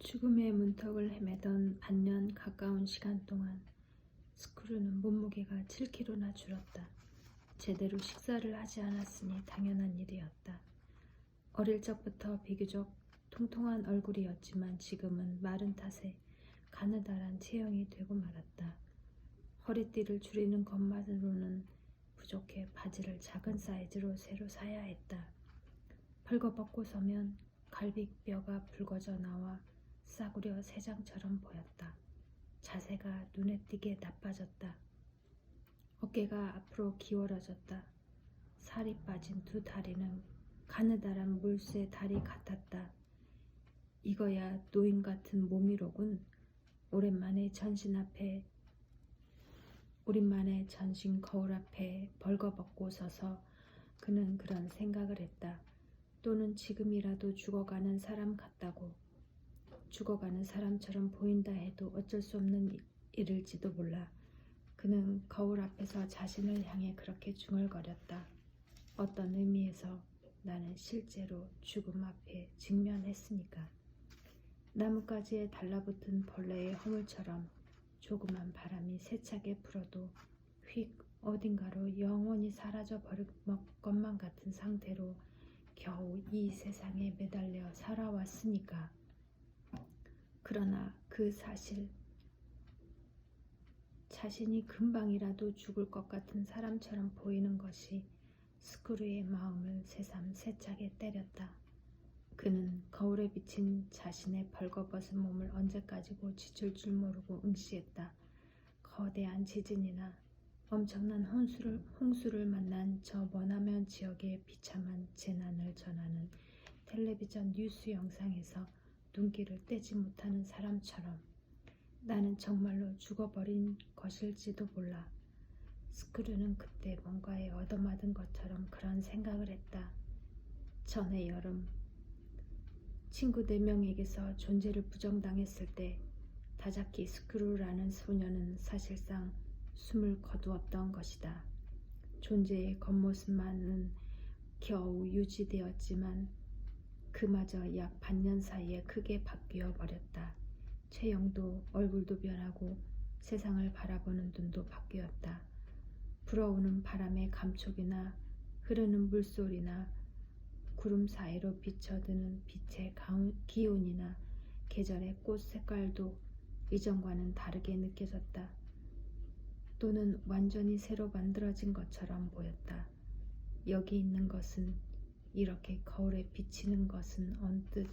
죽음의 문턱을 헤매던 반년 가까운 시간 동안 스크루는 몸무게가 7kg나 줄었다. 제대로 식사를 하지 않았으니 당연한 일이었다. 어릴 적부터 비교적 통통한 얼굴이었지만 지금은 마른 탓에 가느다란 체형이 되고 말았다. 허리띠를 줄이는 것만으로는 부족해 바지를 작은 사이즈로 새로 사야 했다. 벌거벗고 서면 갈비뼈가 붉어져 나와 싸구려 새장처럼 보였다. 자세가 눈에 띄게 나빠졌다. 어깨가 앞으로 기울어졌다. 살이 빠진 두 다리는 가느다란 물새 다리 같았다. 이거야 노인 같은 몸이로군. 오랜만에 전신 거울 앞에 벌거벗고 서서 그는 그런 생각을 했다. 또는 지금이라도 죽어가는 사람 같다고. 죽어가는 사람처럼 보인다 해도 어쩔 수 없는 일일지도 몰라. 그는 거울 앞에서 자신을 향해 그렇게 중얼거렸다. 어떤 의미에서 나는 실제로 죽음 앞에 직면했으니까. 나뭇가지에 달라붙은 벌레의 허물처럼 조그만 바람이 세차게 불어도 휙 어딘가로 영원히 사라져 버릴 것만 같은 상태로 겨우 이 세상에 매달려 살아왔으니까. 그러나 그 사실, 자신이 금방이라도 죽을 것 같은 사람처럼 보이는 것이 스크루의 마음을 새삼 세차게 때렸다. 그는 거울에 비친 자신의 벌거벗은 몸을 언제까지고 지칠 줄 모르고 응시했다. 거대한 지진이나 엄청난 홍수를 만난 저 머나먼 지역의 비참한 재난을 전하는 텔레비전 뉴스 영상에서 눈길을 떼지 못하는 사람처럼 나는 정말로 죽어버린 것일지도 몰라. 스크루는 그때 뭔가에 얻어맞은 것처럼 그런 생각을 했다. 전해 여름 친구 4명에게서 존재를 부정당했을 때 다자키 스크루라는 소녀는 사실상 숨을 거두었던 것이다. 존재의 겉모습만은 겨우 유지되었지만 그마저 약 반년 사이에 크게 바뀌어 버렸다. 체형도 얼굴도 변하고 세상을 바라보는 눈도 바뀌었다. 불어오는 바람의 감촉이나 흐르는 물소리나 구름 사이로 비쳐드는 빛의 기운이나 계절의 꽃 색깔도 이전과는 다르게 느껴졌다. 또는 완전히 새로 만들어진 것처럼 보였다. 여기 있는 것은, 이렇게 거울에 비치는 것은 언뜻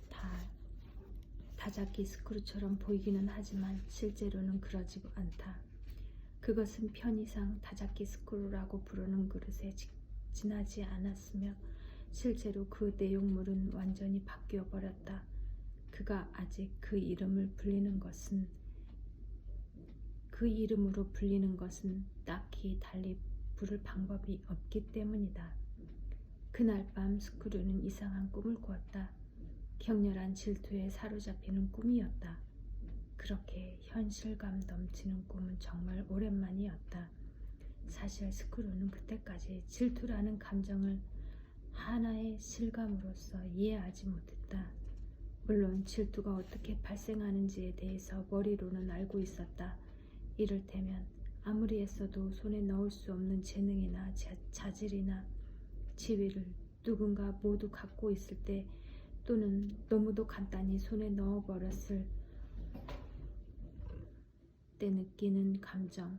다 다자키 스크루처럼 보이기는 하지만 실제로는 그러지 않다. 그것은 편의상 다자키 스크루라고 부르는 그릇에 지나지 않았으며 실제로 그 내용물은 완전히 바뀌어 버렸다. 그가 아직 그 이름으로 불리는 것은 딱히 달리 부를 방법이 없기 때문이다. 그날 밤 스크루는 이상한 꿈을 꾸었다. 격렬한 질투에 사로잡히는 꿈이었다. 그렇게 현실감 넘치는 꿈은 정말 오랜만이었다. 사실 스크루는 그때까지 질투라는 감정을 하나의 실감으로서 이해하지 못했다. 물론 질투가 어떻게 발생하는지에 대해서 머리로는 알고 있었다. 이를테면 아무리 애써도 손에 넣을 수 없는 재능이나 자질이나 지위를 누군가 모두 갖고 있을 때, 또는 너무도 간단히 손에 넣어버렸을 때 느끼는 감정,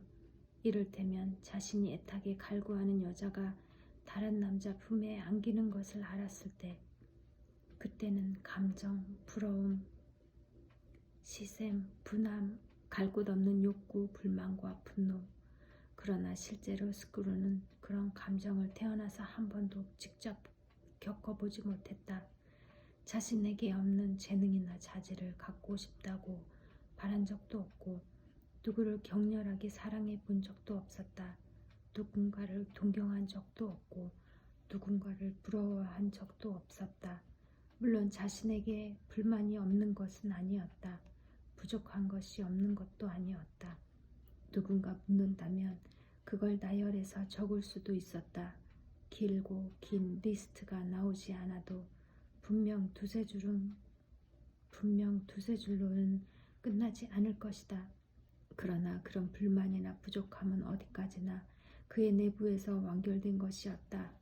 이를테면 자신이 애타게 갈구하는 여자가 다른 남자 품에 안기는 것을 알았을 때, 그때는 감정, 부러움, 시샘, 분함, 갈 곳 없는 욕구, 불만과 분노. 그러나 실제로 스크루는 그런 감정을 태어나서 한 번도 직접 겪어보지 못했다. 자신에게 없는 재능이나 자질을 갖고 싶다고 바란 적도 없고 누구를 격렬하게 사랑해 본 적도 없었다. 누군가를 동경한 적도 없고 누군가를 부러워한 적도 없었다. 물론 자신에게 불만이 없는 것은 아니었다. 부족한 것이 없는 것도 아니었다. 누군가 묻는다면 그걸 나열해서 적을 수도 있었다. 길고 긴 리스트가 나오지 않아도 분명 두세 줄은 분명 두세 줄로는 끝나지 않을 것이다. 그러나 그런 불만이나 부족함은 어디까지나 그의 내부에서 완결된 것이었다.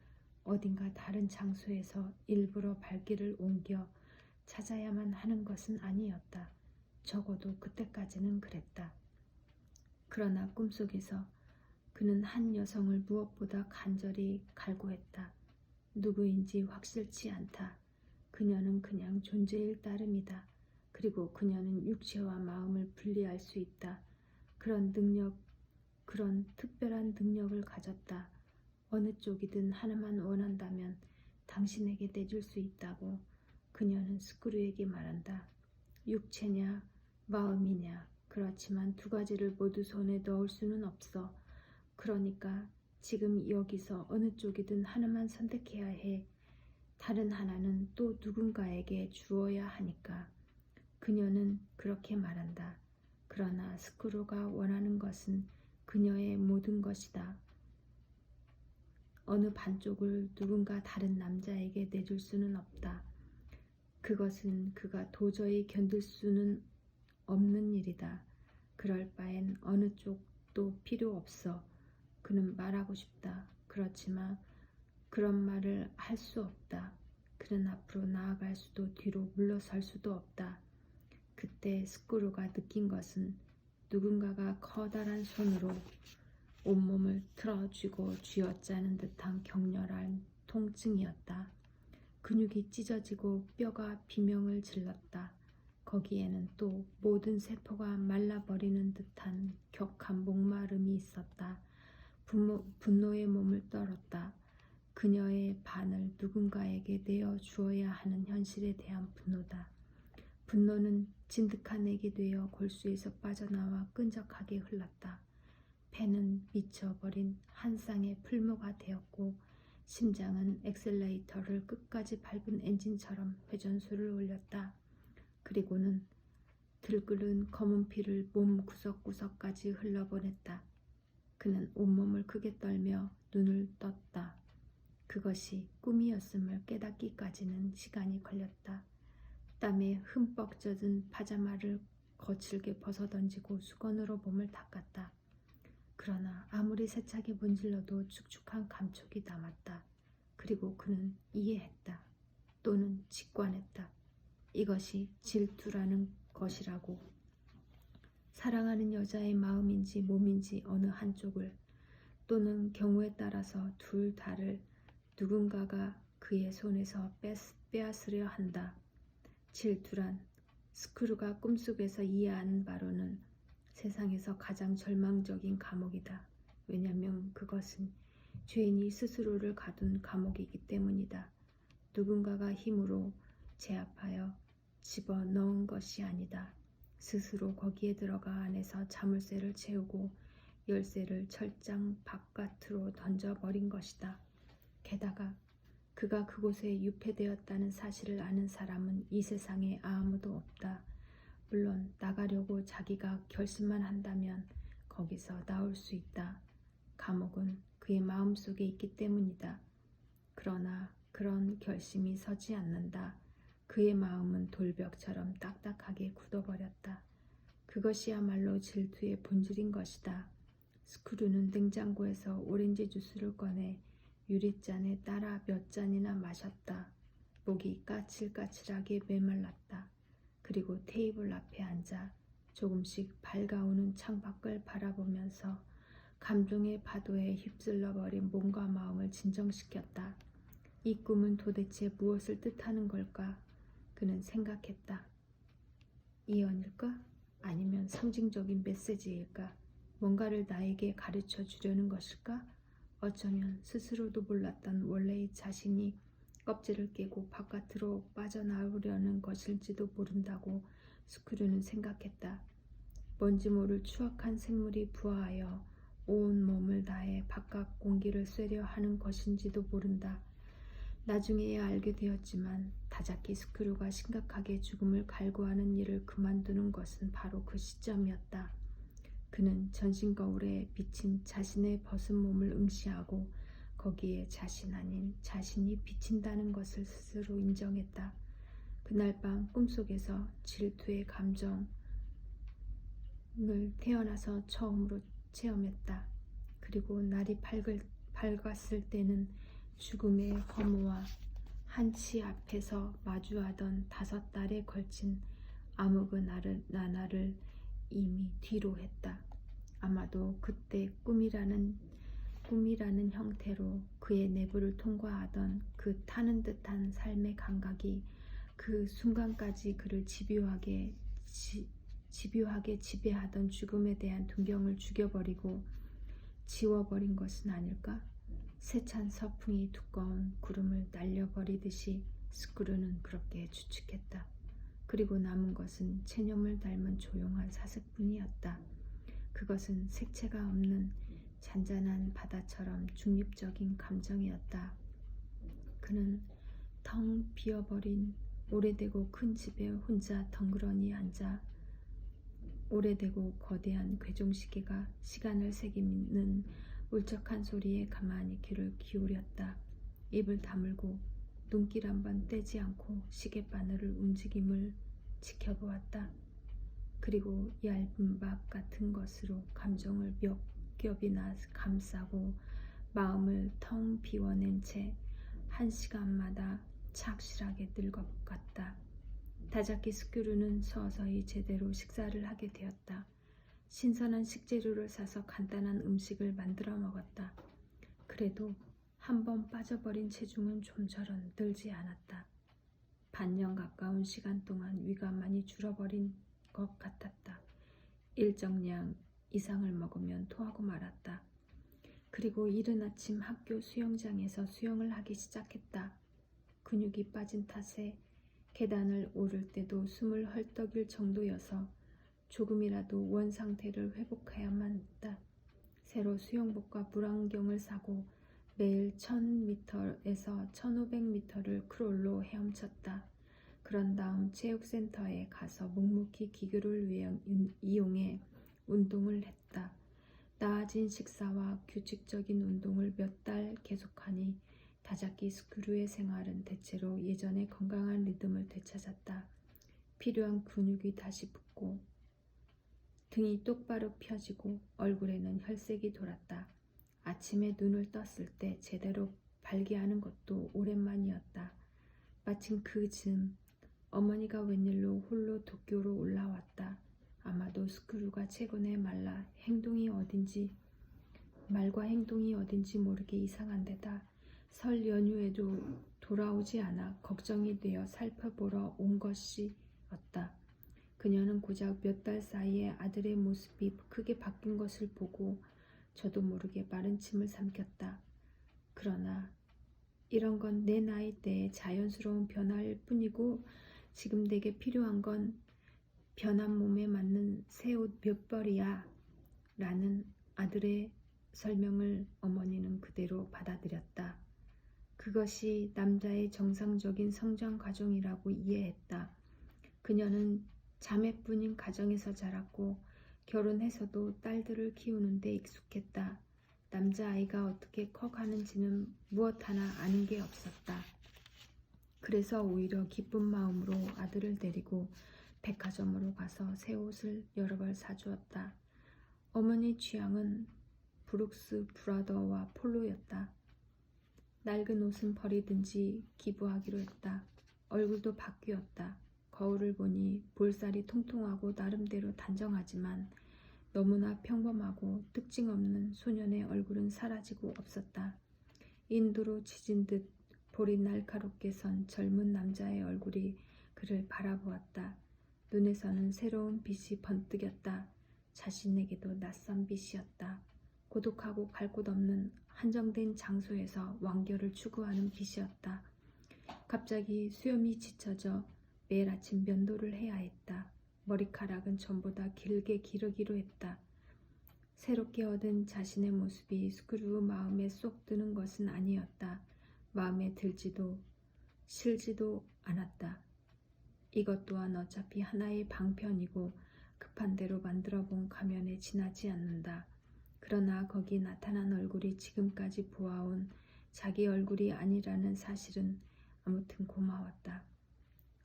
어딘가 다른 장소에서 일부러 발길을 옮겨 찾아야만 하는 것은 아니었다. 적어도 그때까지는 그랬다. 그러나 꿈속에서 그는 한 여성을 무엇보다 간절히 갈구했다. 누구인지 확실치 않다. 그녀는 그냥 존재일 따름이다. 그리고 그녀는 육체와 마음을 분리할 수 있다. 그런 특별한 능력을 가졌다. 어느 쪽이든 하나만 원한다면 당신에게 내줄 수 있다고 그녀는 스크루에게 말한다. 육체냐 마음이냐, 그렇지만 두 가지를 모두 손에 넣을 수는 없어. 그러니까 지금 여기서 어느 쪽이든 하나만 선택해야 해. 다른 하나는 또 누군가에게 주어야 하니까. 그녀는 그렇게 말한다. 그러나 스크루가 원하는 것은 그녀의 모든 것이다. 어느 반쪽을 누군가 다른 남자에게 내줄 수는 없다. 그것은 그가 도저히 견딜 수는 없는 일이다. 그럴 바엔 어느 쪽도 필요 없어. 그는 말하고 싶다. 그렇지만 그런 말을 할 수 없다. 그는 앞으로 나아갈 수도 뒤로 물러설 수도 없다. 그때 스크루가 느낀 것은 누군가가 커다란 손으로 온몸을 틀어쥐고 쥐어짜는 듯한 격렬한 통증이었다. 근육이 찢어지고 뼈가 비명을 질렀다. 거기에는 또 모든 세포가 말라버리는 듯한 격한 목마름이 있었다. 분노의 몸을 떨었다. 그녀의 반을 누군가에게 내어 주어야 하는 현실에 대한 분노다. 분노는 진득한 액이 되어 골수에서 빠져나와 끈적하게 흘렀다. 폐는 미쳐버린 한 쌍의 풀무가 되었고 심장은 엑셀레이터를 끝까지 밟은 엔진처럼 회전수를 올렸다. 그리고는 들끓는 검은 피를 몸 구석구석까지 흘러보냈다. 그는 온몸을 크게 떨며 눈을 떴다. 그것이 꿈이었음을 깨닫기까지는 시간이 걸렸다. 땀에 흠뻑 젖은 파자마를 거칠게 벗어던지고 수건으로 몸을 닦았다. 그러나 아무리 세차게 문질러도 축축한 감촉이 남았다. 그리고 그는 이해했다. 또는 직관했다. 이것이 질투라는 것이라고. 사랑하는 여자의 마음인지 몸인지 어느 한쪽을, 또는 경우에 따라서 둘 다를 누군가가 그의 손에서 빼앗으려 한다. 질투란 스크루가 꿈속에서 이해하는 바로는 세상에서 가장 절망적인 감옥이다. 왜냐하면 그것은 죄인이 스스로를 가둔 감옥이기 때문이다. 누군가가 힘으로 제압하여 집어넣은 것이 아니다. 스스로 거기에 들어가 안에서 자물쇠를 채우고 열쇠를 철장 바깥으로 던져버린 것이다. 게다가 그가 그곳에 유폐되었다는 사실을 아는 사람은 이 세상에 아무도 없다. 물론 나가려고 자기가 결심만 한다면 거기서 나올 수 있다. 감옥은 그의 마음속에 있기 때문이다. 그러나 그런 결심이 서지 않는다. 그의 마음은 돌벽처럼 딱딱하게 굳어버렸다. 그것이야말로 질투의 본질인 것이다. 스크루는 냉장고에서 오렌지 주스를 꺼내 유리잔에 따라 몇 잔이나 마셨다. 목이 까칠까칠하게 메말랐다. 그리고 테이블 앞에 앉아 조금씩 밝아오는 창밖을 바라보면서 감동의 파도에 휩쓸려버린 몸과 마음을 진정시켰다. 이 꿈은 도대체 무엇을 뜻하는 걸까? 그는 생각했다. 예언일까? 아니면 상징적인 메시지일까? 뭔가를 나에게 가르쳐 주려는 것일까? 어쩌면 스스로도 몰랐던 원래의 자신이 껍질을 깨고 바깥으로 빠져나오려는 것일지도 모른다고 스크루는 생각했다. 뭔지 모를 추악한 생물이 부화하여 온 몸을 다해 바깥 공기를 쐬려 하는 것인지도 모른다. 나중에야 알게 되었지만 다자키 스크루가 심각하게 죽음을 갈구하는 일을 그만두는 것은 바로 그 시점이었다. 그는 전신 거울에 비친 자신의 벗은 몸을 응시하고 거기에 자신 아닌 자신이 비친다는 것을 스스로 인정했다. 그날 밤 꿈속에서 질투의 감정을 태어나서 처음으로 체험했다. 그리고 날이 밝았을 때는 죽음의 허무와 한치 앞에서 마주하던 5달에 걸친 암흑의 나날을 이미 뒤로 했다. 아마도 그때 꿈이라는 형태로 그의 내부를 통과하던 그 타는 듯한 삶의 감각이 그 순간까지 그를 집요하게 지배하던 죽음에 대한 동경을 죽여버리고 지워버린 것은 아닐까? 세찬 서풍이 두꺼운 구름을 날려버리듯이 스크루는 그렇게 추측했다. 그리고 남은 것은 체념을 닮은 조용한 사색뿐이었다. 그것은 색채가 없는 잔잔한 바다처럼 중립적인 감정이었다. 그는 텅 비어버린 오래되고 큰 집에 혼자 덩그러니 앉아 오래되고 거대한 괴종시계가 시간을 새기는 울적한 소리에 가만히 귀를 기울였다. 입을 다물고 눈길 한번 떼지 않고 시계바늘을 움직임을 지켜보았다. 그리고 얇은 막 같은 것으로 감정을 몇 겹이나 감싸고 마음을 텅 비워낸 채 1시간마다 착실하게 늙어갔다. 다자키 스크루는 서서히 제대로 식사를 하게 되었다. 신선한 식재료를 사서 간단한 음식을 만들어 먹었다. 그래도 한번 빠져버린 체중은 좀처럼 늘지 않았다. 반년 가까운 시간 동안 위가 많이 줄어버린 것 같았다. 일정량 이상을 먹으면 토하고 말았다. 그리고 이른 아침 학교 수영장에서 수영을 하기 시작했다. 근육이 빠진 탓에 계단을 오를 때도 숨을 헐떡일 정도여서 조금이라도 원 상태를 회복해야만 했다. 새로 수영복과 물안경을 사고 매일 1000m에서 1500m를 크롤로 헤엄쳤다. 그런 다음 체육센터에 가서 묵묵히 기구를 이용해 운동을 했다. 나아진 식사와 규칙적인 운동을 몇 달 계속하니 다자키 스크루의 생활은 대체로 예전의 건강한 리듬을 되찾았다. 필요한 근육이 다시 붙고 등이 똑바로 펴지고 얼굴에는 혈색이 돌았다. 아침에 눈을 떴을 때 제대로 발기하는 것도 오랜만이었다. 마침 그 즈음 어머니가 웬일로 홀로 도쿄로 올라왔다. 아마도 스크루가 최근에 말과 행동이 어딘지 모르게 이상한 데다 설 연휴에도 돌아오지 않아 걱정이 되어 살펴보러 온 것이었다. 그녀는 고작 몇 달 사이에 아들의 모습이 크게 바뀐 것을 보고 저도 모르게 마른 침을 삼켰다. 그러나 이런 건 내 나이 때의 자연스러운 변화일 뿐이고 지금 내게 필요한 건 변한 몸에 맞는 새 옷 몇 벌이야 라는 아들의 설명을 어머니는 그대로 받아들였다. 그것이 남자의 정상적인 성장 과정이라고 이해했다. 그녀는 자매뿐인 가정에서 자랐고 결혼해서도 딸들을 키우는 데 익숙했다. 남자아이가 어떻게 커가는지는 무엇 하나 아는 게 없었다. 그래서 오히려 기쁜 마음으로 아들을 데리고 백화점으로 가서 새 옷을 여러 벌 사주었다. 어머니 취향은 브룩스 브라더와 폴로였다. 낡은 옷은 버리든지 기부하기로 했다. 얼굴도 바뀌었다. 거울을 보니 볼살이 통통하고 나름대로 단정하지만 너무나 평범하고 특징 없는 소년의 얼굴은 사라지고 없었다. 인도로 지진 듯 볼이 날카롭게 선 젊은 남자의 얼굴이 그를 바라보았다. 눈에서는 새로운 빛이 번뜩였다. 자신에게도 낯선 빛이었다. 고독하고 갈 곳 없는 한정된 장소에서 완결을 추구하는 빛이었다. 갑자기 수염이 짙어져 매일 아침 면도를 해야 했다. 머리카락은 전보다 길게 기르기로 했다. 새롭게 얻은 자신의 모습이 스크루 마음에 쏙 드는 것은 아니었다. 마음에 들지도 싫지도 않았다. 이것 또한 어차피 하나의 방편이고 급한 대로 만들어 본 가면에 지나지 않는다. 그러나 거기 나타난 얼굴이 지금까지 보아온 자기 얼굴이 아니라는 사실은 아무튼 고마웠다.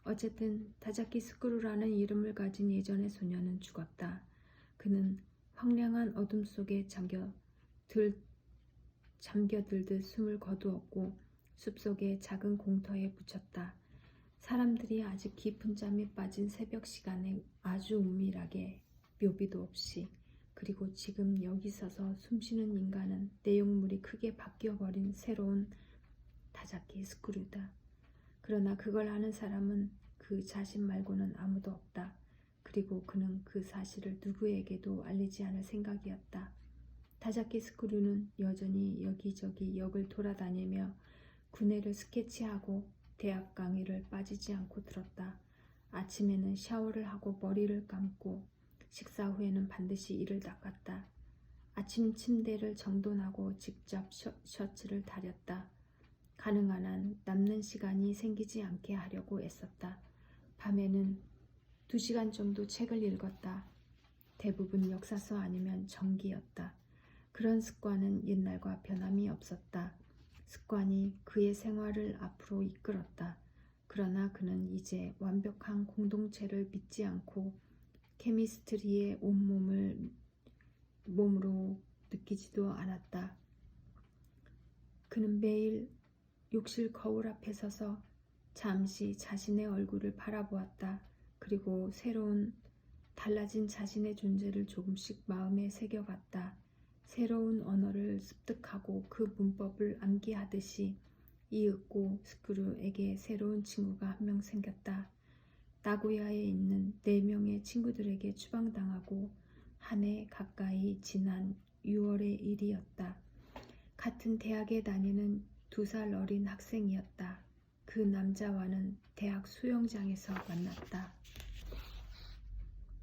어쨌든 다자키 스크루라는 이름을 가진 예전의 소녀는 죽었다. 그는 황량한 어둠 속에 잠겨들듯 숨을 거두었고 숲속의 작은 공터에 묻혔다. 사람들이 아직 깊은 잠에 빠진 새벽 시간에 아주 은밀하게 묘비도 없이, 그리고 지금 여기 서서 숨쉬는 인간은 내용물이 크게 바뀌어버린 새로운 다자키 스크루다. 그러나 그걸 아는 사람은 그 자신 말고는 아무도 없다. 그리고 그는 그 사실을 누구에게도 알리지 않을 생각이었다. 다자키 스크루는 여전히 여기저기 역을 돌아다니며 구내를 스케치하고 대학 강의를 빠지지 않고 들었다. 아침에는 샤워를 하고 머리를 감고 식사 후에는 반드시 이를 닦았다. 아침 침대를 정돈하고 직접 셔츠를 다렸다. 가능한 한 남는 시간이 생기지 않게 하려고 애썼다. 밤에는 2시간 정도 책을 읽었다. 대부분 역사서 아니면 전기였다. 그런 습관은 옛날과 변함이 없었다. 습관이 그의 생활을 앞으로 이끌었다. 그러나 그는 이제 완벽한 공동체를 믿지 않고 케미스트리의 몸으로 느끼지도 않았다. 그는 매일 욕실 거울 앞에 서서 잠시 자신의 얼굴을 바라보았다. 그리고 새로운 달라진 자신의 존재를 조금씩 마음에 새겨갔다. 새로운 언어를 습득하고 그 문법을 암기하듯이 이윽고 스크루에게 새로운 친구가 한 명 생겼다. 나고야에 있는 4명의 친구들에게 추방당하고 한 해 가까이 지난 6월의 일이었다. 같은 대학에 다니는 2살 어린 학생이었다. 그 남자와는 대학 수영장에서 만났다.